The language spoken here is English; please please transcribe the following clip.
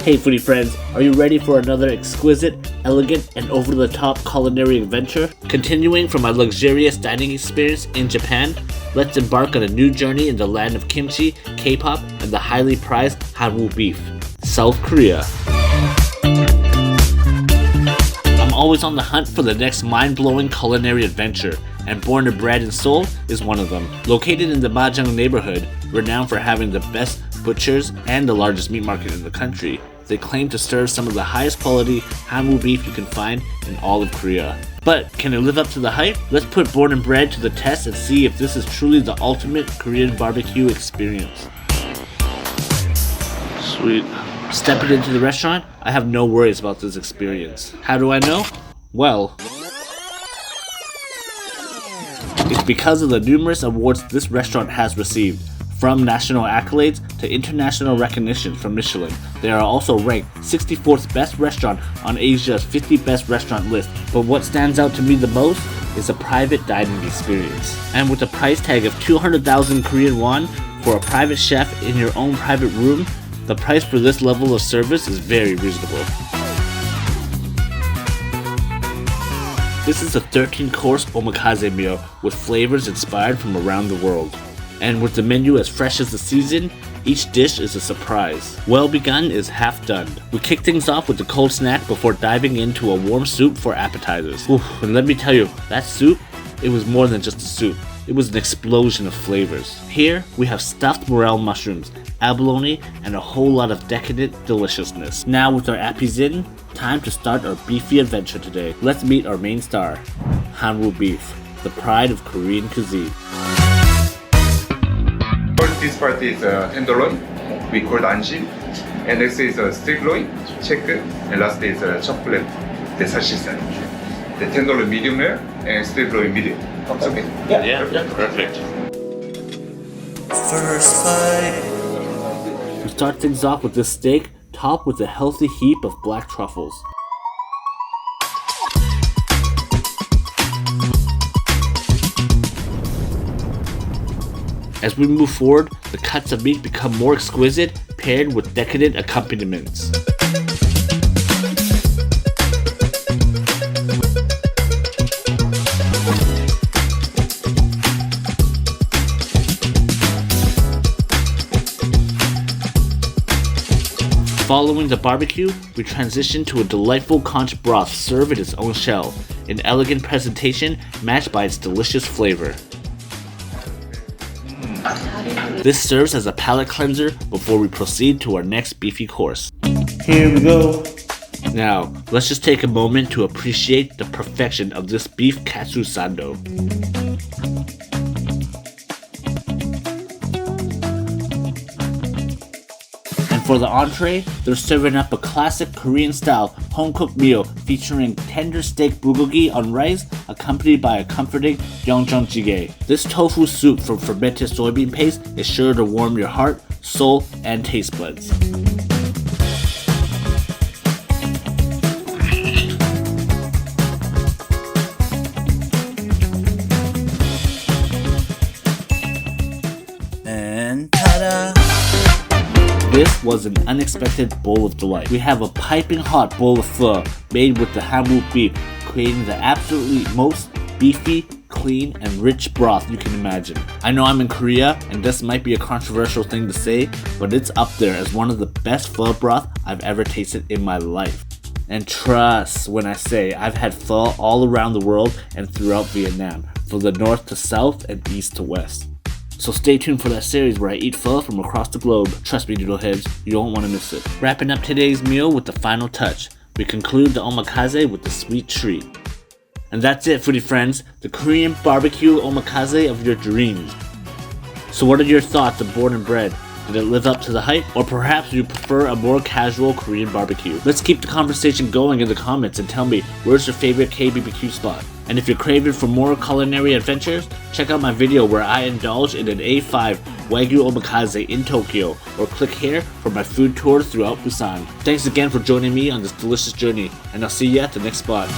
Hey foodie friends, are you ready for another exquisite, elegant, and over-the-top culinary adventure? Continuing from my luxurious dining experience in Japan, let's embark on a new journey in the land of kimchi, K-pop, and the highly prized Hanwoo beef, South Korea. I'm always on the hunt for the next mind-blowing culinary adventure, and Born and Bred in Seoul is one of them. Located in the Majang neighborhood, renowned for having the best butchers and the largest meat market in the country, they claim to serve some of the highest quality Hanwoo beef you can find in all of Korea. But can it live up to the hype? Let's put Born and Bred to the test and see if this is truly the ultimate Korean barbecue experience. Sweet. Stepping into the restaurant, I have no worries about this experience. How do I know? Well, it's because of the numerous awards this restaurant has received. From national accolades to international recognition from Michelin, they are also ranked 64th best restaurant on Asia's 50 best restaurant list. But what stands out to me the most is a private dining experience. And with a price tag of 200,000 Korean won for a private chef in your own private room, the price for this level of service is very reasonable. This is a 13-course omakase meal with flavors inspired from around the world. And with the menu as fresh as the season, each dish is a surprise. Well begun is half done. We kick things off with the cold snack before diving into a warm soup for appetizers. Oof, and let me tell you, that soup, it was more than just a soup. It was an explosion of flavors. Here, we have stuffed morel mushrooms, abalone, and a whole lot of decadent deliciousness. Now with our appies in, time to start our beefy adventure today. Let's meet our main star, Hanwoo beef, the pride of Korean cuisine. This part is tenderloin, we call anjim, and next is sirloin, check, and last is chocolate, the sashisen. The tenderloin medium rare and sirloin medium. Okay. Yeah, perfect. First bite. We start things off with this steak, topped with a healthy heap of black truffles. As we move forward, the cuts of meat become more exquisite, paired with decadent accompaniments. Following the barbecue, we transition to a delightful conch broth served in its own shell, an elegant presentation matched by its delicious flavor. This serves as a palate cleanser before we proceed to our next beefy course. Here we go. Now, let's just take a moment to appreciate the perfection of this beef katsu sando. And for the entree, they're serving up a classic Korean-style home-cooked meal featuring tender steak bulgogi on rice, accompanied by a comforting yeonjang jjigae. This tofu soup from fermented soybean paste is sure to warm your heart, soul, and taste buds. And ta-da! This was an unexpected bowl of delight. We have a piping hot bowl of pho made with the Hanwoo beef, creating the absolutely most beefy, clean, and rich broth you can imagine. I know I'm in Korea, and this might be a controversial thing to say, but it's up there as one of the best pho broth I've ever tasted in my life. And trust when I say I've had pho all around the world and throughout Vietnam, from the north to south and east to west. So stay tuned for that series where I eat pho from across the globe. Trust me, noodleheads, you don't want to miss it. Wrapping up today's meal with the final touch, we conclude the omakase with the sweet treat. And that's it, foodie friends, the Korean barbecue omakase of your dreams. So what are your thoughts on Born and Bred? Did it live up to the hype? Or perhaps you prefer a more casual Korean barbecue? Let's keep the conversation going in the comments and tell me where's your favorite KBBQ spot. And if you're craving for more culinary adventures, check out my video where I indulge in an A5 Wagyu omakase in Tokyo, or click here for my food tour throughout Busan. Thanks again for joining me on this delicious journey, and I'll see you at the next spot.